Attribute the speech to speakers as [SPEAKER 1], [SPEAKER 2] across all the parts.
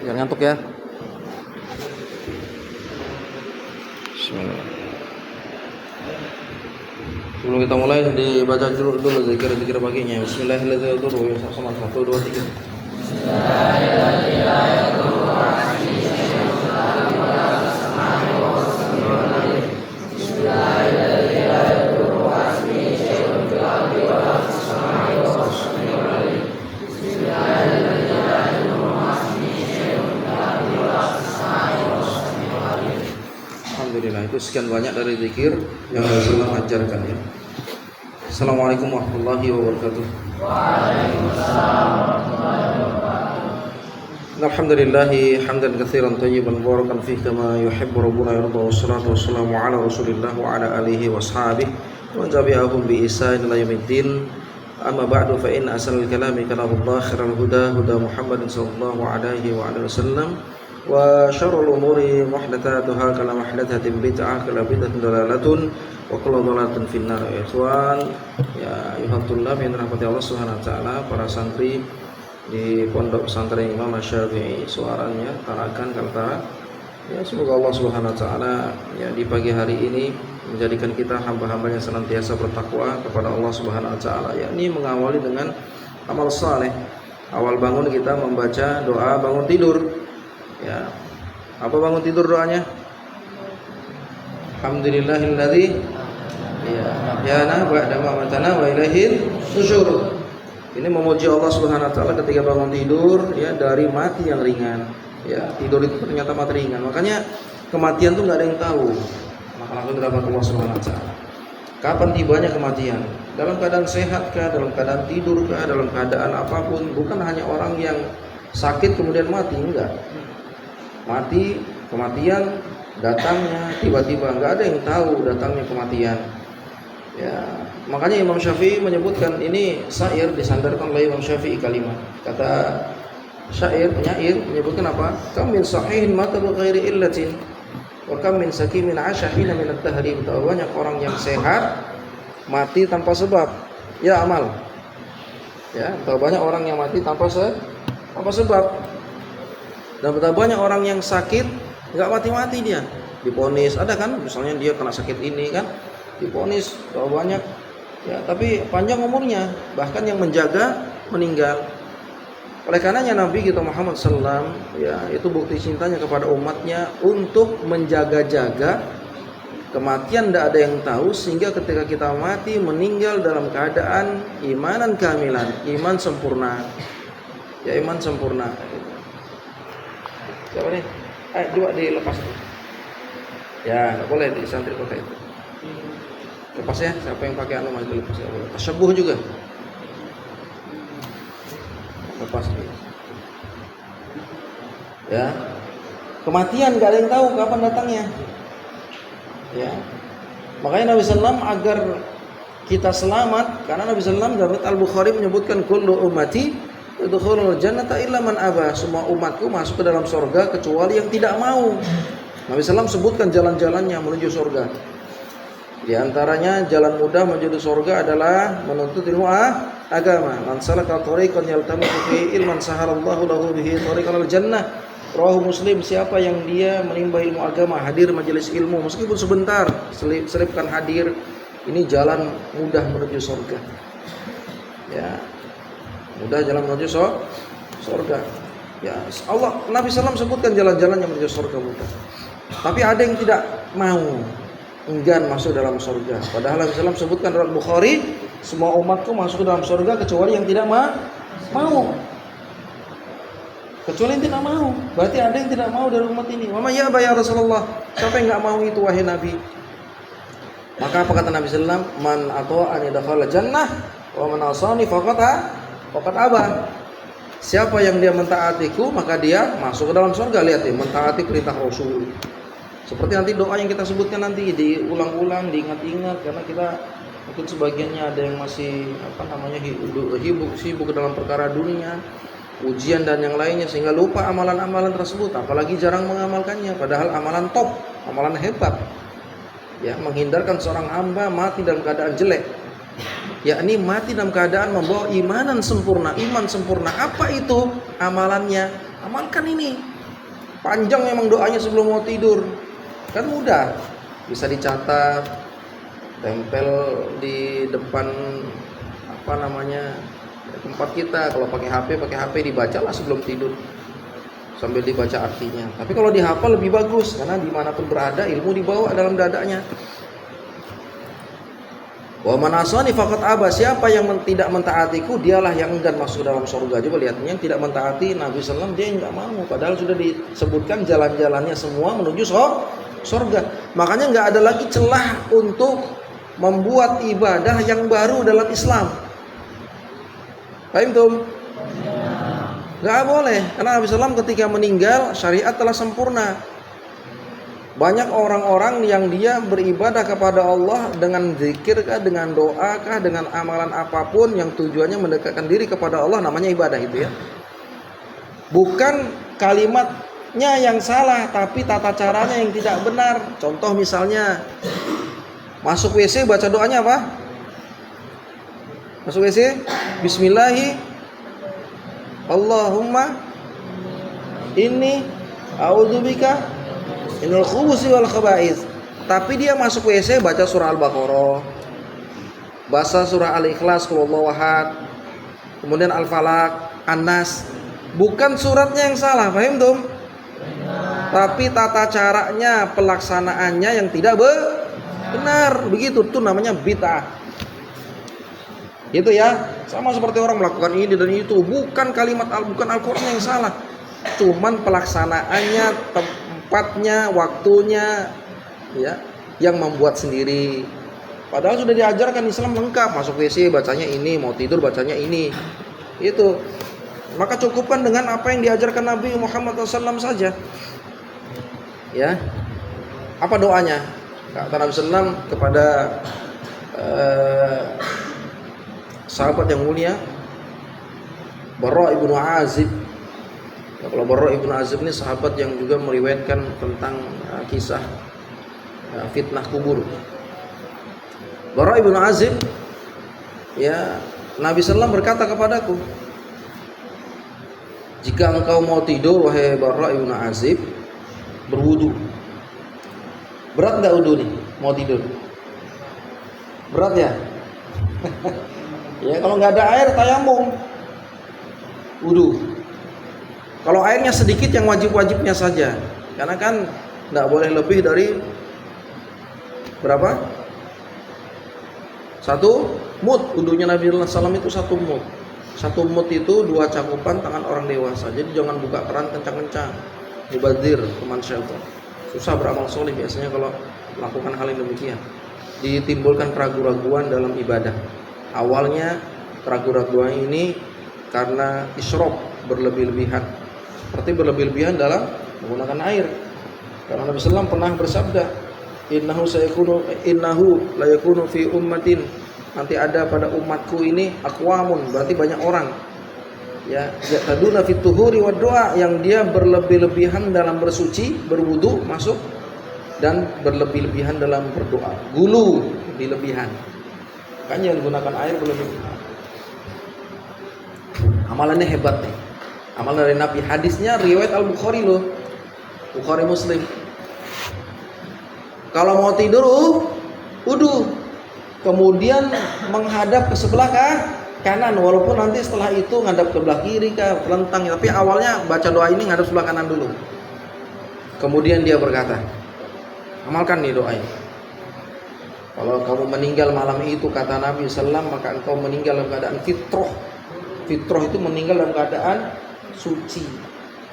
[SPEAKER 1] Jangan ngantuk ya. Bismillah. Sebelum kita mulai dibaca dulu zikir paginya. Bismillahirrahmanirrahim. Sama 1 2 3. Alhamdulillah, itu sekian banyak dari zikir yang Rasulullah ajarkan ya. Assalamualaikum warahmatullahi wabarakatuh. Waalaikumsalam warahmatullahi wabarakatuh. Alhamdulillah hamdan katsiran thayyiban mubarakan fihi kama yuhibbu rabbuna yarda, wassalatu wassalamu ala Rasulillah wa ala alihi washabihi wa tabi'ahum bi ihsan ila yaumiddin. Amma ba'du, fa inna asal kalami kalamullah, khairal huda huda Muhammadin sallallahu alaihi wa alihi wasallam, wa syarrul umuri muhdatsatuha, kala muhdatsatin bid'ah, kala bid'atin dalalatun, wa kullu dhalalatin finnar. Ya ikhwan, ya ayuhat tullab yang dirahmati Allah Subhanahu wa taala, para santri di Pondok Pesantren Imam Syafi'i Suaranya Tarakan Kaltara. Ya semoga Allah Subhanahu wa taala ya di pagi hari ini menjadikan kita hamba-hamba yang senantiasa bertakwa kepada Allah Subhanahu wa taala, yakni mengawali dengan amal saleh. Awal bangun kita membaca doa bangun tidur. Ya. Apa bangun tidur doanya? Alhamdulillahilladzi ahyana ba'da ma amatana wa ilaihin nusyur. Ini memuji Allah Subhanahu wa taala ketika bangun tidur ya dari mati yang ringan. Ya, tidur itu ternyata mati ringan. Makanya kematian tuh enggak ada yang tahu. Maka langsung dapat Allah Subhanahu wa taala. Kapan tibanya kematian? Dalam keadaan sehat kah, dalam keadaan tidur kah, dalam keadaan apapun, bukan hanya orang yang sakit kemudian mati, enggak. Mati, kematian datangnya tiba-tiba, enggak ada yang tahu datangnya kematian. Ya, makanya Imam Syafi'i menyebutkan ini syair disandarkan oleh Imam Syafi'i kalimat. Kata penyair menyebutkan apa? Kam min sahihin mata bi ghairi illatin wa kam min sakimin 'asha hina min ad-dahri. Betapa banyak orang yang sehat mati tanpa sebab. Ya amal. Ya, betapa banyak orang yang mati tanpa sebab. Dan betapa banyak orang yang sakit enggak mati-mati dia. Diponis, ada kan? Misalnya dia kena sakit ini kan, diponis berapa banyak ya, tapi panjang umurnya, bahkan yang menjaga meninggal. Oleh karenanya Nabi kita Muhammad SAW ya, itu bukti cintanya kepada umatnya untuk menjaga-jaga kematian tidak ada yang tahu, sehingga ketika kita mati meninggal dalam keadaan imanan kamilan, iman sempurna. Ya, iman sempurna. Siapa nih? Coba dilepas itu. Ya, nggak boleh di santri pakai itu. Lepas ya, siapa yang pakai anu itu lepas ya boleh. Tasyabuh juga. Lepas dia. Ya. Kematian enggak ada yang tahu kapan datangnya. Ya. Makanya Nabi sallallahu agar kita selamat, karena Nabi sallallahu dalam Al-Bukhari menyebutkan kullu ummati yadkhulul jannata illa man aba. Semua umatku masuk ke dalam surga kecuali yang tidak mau. Nabi sallallahu sebutkan jalan-jalannya menuju surga. Di antaranya jalan mudah menuju surga adalah menuntut ilmu agama. Man salaka tariqan yaltamisu fihi ilman sahalallahu lahu bihi tariqal jannah. Rawahu Muslim. Siapa yang dia menimba ilmu agama, hadir majelis ilmu meskipun sebentar, selipkan hadir, ini jalan mudah menuju surga. Ya. Mudah jalan menuju surga. Ya, Allah Nabi sallallahu sebutkan jalan-jalan yang menuju surga mudah. Tapi ada yang tidak mau, enggan masuk dalam surga. Padahal Nabi SAW sebutkan dalam Bukhari, semua umatku masuk ke dalam surga kecuali yang tidak mau. Kecuali yang tidak mau. Berarti ada yang tidak mau dari umat ini. Mama ya ya Rasulullah. Siapa yang enggak mau itu wahai Nabi? Maka apa kata Nabi SAW? Man ata'ani dakhala jannah wa man asani faqad aba. Siapa yang dia mentaatiku maka dia masuk ke dalam surga. Lihat ya, mentaati perintah Rasul. Seperti nanti doa yang kita sebutkan nanti diulang-ulang, diingat-ingat, karena kita mungkin sebagiannya ada yang masih sibuk dalam perkara dunia, ujian dan yang lainnya, sehingga lupa amalan-amalan tersebut, apalagi jarang mengamalkannya, padahal amalan top, amalan hebat. Ya, menghindarkan seorang hamba mati dalam keadaan jelek, yakni mati dalam keadaan membawa iman sempurna. Apa itu amalannya? Amalkan ini. Panjang memang doanya sebelum mau tidur. Kan mudah, bisa dicatat, tempel di depan tempat kita. Kalau pakai HP dibacalah sebelum tidur sambil dibaca artinya. Tapi kalau dihafal lebih bagus, karena dimanapun berada ilmu dibawa dalam dadanya. Wa man asani faqad aba, siapa yang tidak mentaatiku dialah yang enggan masuk dalam surga. Coba lihat, yang tidak mentaati Nabi sallallahu alaihi wasallam dia enggak mau, padahal sudah disebutkan jalan-jalannya semua menuju surga. Makanya enggak ada lagi celah untuk membuat ibadah yang baru dalam Islam. Paham tuh? Enggak boleh, karena Nabi sallallahu ketika meninggal syariat telah sempurna. Banyak orang-orang yang dia beribadah kepada Allah dengan zikir kah, dengan doa kah, dengan amalan apapun yang tujuannya mendekatkan diri kepada Allah, namanya ibadah itu ya. Bukan kalimatnya yang salah, tapi tata caranya yang tidak benar. Contoh misalnya masuk WC baca doanya apa? Masuk WC Bismillahi Allahumma inni a'udzubika minal khubuthi wal khaba'ith. Tapi dia masuk WC baca surah Al-Baqarah, baca surah Al-Ikhlas, Qul huwallahu ahad, kemudian Al-Falaq, An-Nas. Bukan suratnya yang salah, paham tuh? Tapi tata caranya, pelaksanaannya yang tidak benar. Begitu tuh namanya bid'ah. Itu ya, sama seperti orang melakukan ini dan itu, bukan bukan Al-Qur'an yang salah. Cuman pelaksanaannya, tempatnya, waktunya ya yang membuat sendiri. Padahal sudah diajarkan Islam lengkap, masuk WC bacanya ini, mau tidur bacanya ini. Itu. Maka cukupkan dengan apa yang diajarkan Nabi Muhammad SAW saja. Ya. Apa doanya? Kata Nabi SAW kepada sahabat yang mulia Barra ibnu Azib. Ya, kalau Barra ibnu Azib ini sahabat yang juga meriwayatkan tentang kisah fitnah kubur. Barra ibnu Azib, ya, Nabi SAW berkata kepadaku, jika engkau mau tidur wahai Barra ibnu Azib, berwudu. Berat nggak wudu nih mau tidur? Berat ya? Ya, kalau nggak ada air tayamum, wudu. Kalau airnya sedikit yang wajib-wajibnya saja, karena kan nggak boleh lebih dari berapa? 1 mud. Wudunya Nabi SAW itu 1 mud. 1 mud itu 2 cakupan tangan orang dewasa. Jadi jangan buka keran kencang-kencang. Mubadzir, teman syaitan. Susah beramal soleh biasanya kalau melakukan hal yang demikian. Ditimbulkan keraguan-raguan dalam ibadah. Awalnya keraguan-raguan ini karena isyraf, berlebih-lebihan. Seperti berlebih-lebihan dalam menggunakan air. Karena Nabi SAW pernah bersabda, innahu la yakunu fi ummatin, nanti ada pada umatku ini aqwamun, berarti banyak orang, ya, yataduna fit tuhuri wad doa, yang dia berlebih-lebihan dalam bersuci, berwudu, masuk, dan berlebih-lebihan dalam berdoa. Gulu, berlebihan. Kan yang gunakan air berlebihan. Amalannya hebat nih. Amalan dari Nabi, hadisnya riwayat Al-Bukhari loh. Bukhari Muslim. Kalau mau tidur wudu, kemudian menghadap ke sebelah kanan, walaupun nanti setelah itu ngadap ke sebelah kiri kah, telentang, tapi awalnya baca doa ini ngadap sebelah kanan dulu. Kemudian dia berkata, amalkan nih doa ini. Kalau kamu meninggal malam itu, kata Nabi SAW, maka engkau meninggal dalam keadaan fitrah. Fitrah itu meninggal dalam keadaan suci.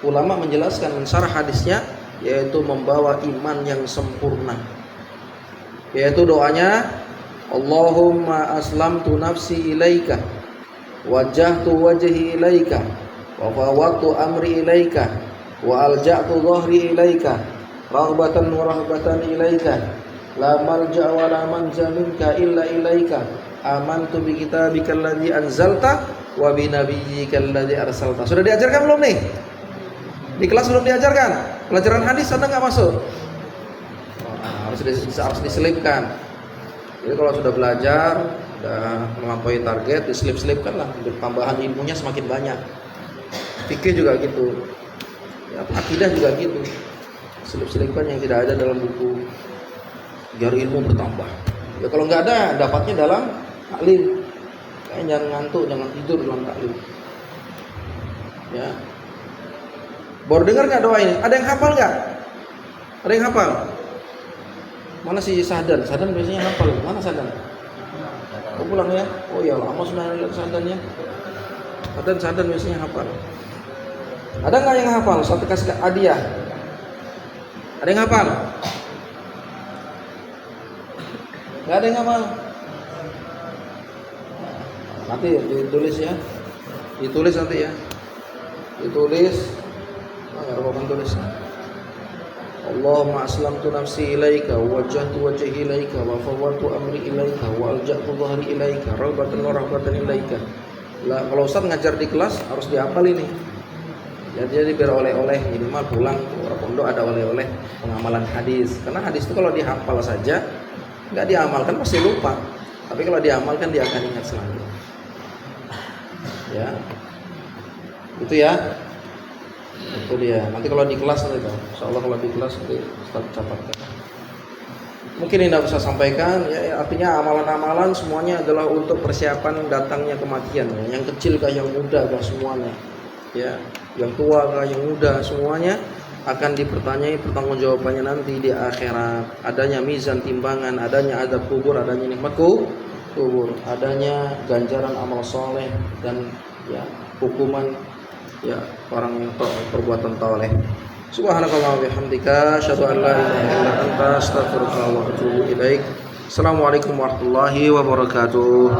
[SPEAKER 1] Ulama menjelaskan mensyarah hadisnya, yaitu membawa iman yang sempurna. Yaitu doanya, Allahumma aslamtu nafsi ilaika, wajjahtu wajhi ilaika, wa fawwadtu amri ilaika, wa alja'tu dhahri ilaika, raghbatan wa rahbatan ilaika, la malja wa la manja minka illa ilaika, amantu bi kitabikal ladzi anzalta wa bi nabiyyikal ladzi arsalta. Sudah diajarkan belum nih? Di kelas belum diajarkan? Pelajaran hadis ada nggak masuk? Harus diselipkan. Jadi kalau sudah belajar, sudah melampaui target, diselip-selipkan lah. Tambahan ilmunya semakin banyak. Fikih juga gitu. Ya, akidah juga gitu. Selip-selipkan yang tidak ada dalam buku, biar ilmu bertambah. Ya kalau nggak ada, dapatnya dalam taklim. Kayaknya jangan ngantuk, jangan tidur dalam taklim. Ya. Baru dengar nggak doa ini? Ada yang hafal nggak? Ada yang hafal? Mana si Sadan? Sadan biasanya hafal. Mana Sadan? Oh pulang ya? Oh ya lama sudah lihat Sadannya. Sadan biasanya hafal. Ada nggak yang hafal? Satu kasih hadiah. Ada yang hafal? Nggak ada yang hafal. Nanti ditulis ya. Ditulis nanti ya. Ditulis. Nggak ada apa tulis. Allahumma aslamtu nafsi ilaika wa wajjahtu wajhi ilaika wa fawwadtu amri ilaika wa alja'tu dhahri ilaika raghbatan wa rahbatan ilaika. Lah kalau Ustaz ngajar di kelas harus dihafal ini. Jadi biar oleh-oleh minimal pulang orang pondok ada oleh-oleh pengamalan hadis. Karena hadis itu kalau dihafal saja nggak diamalkan pasti lupa. Tapi kalau diamalkan dia akan ingat selalu. Ya. Itu ya. Itu dia. Nanti kalau di kelas nanti tahu. Insyaallah kalau di kelas nanti Ustaz catatkan. Mungkin ini tidak bisa sampaikan ya, artinya amalan-amalan semuanya adalah untuk persiapan datangnya kematian ya. Yang kecil kah yang muda kah semuanya. Ya, yang tua kah yang muda semuanya akan dipertanyai pertanggungjawabannya nanti di akhirat. Adanya mizan timbangan, adanya adab kubur, adanya nikmat kubur, adanya ganjaran amal soleh dan ya hukuman ya orang yang perbuatan toleh. Subhanakallah wa bihamdika asyhadu an la ilaha illa anta astaghfiruka wa atubu ilaik. Assalamualaikum warahmatullahi wabarakatuh.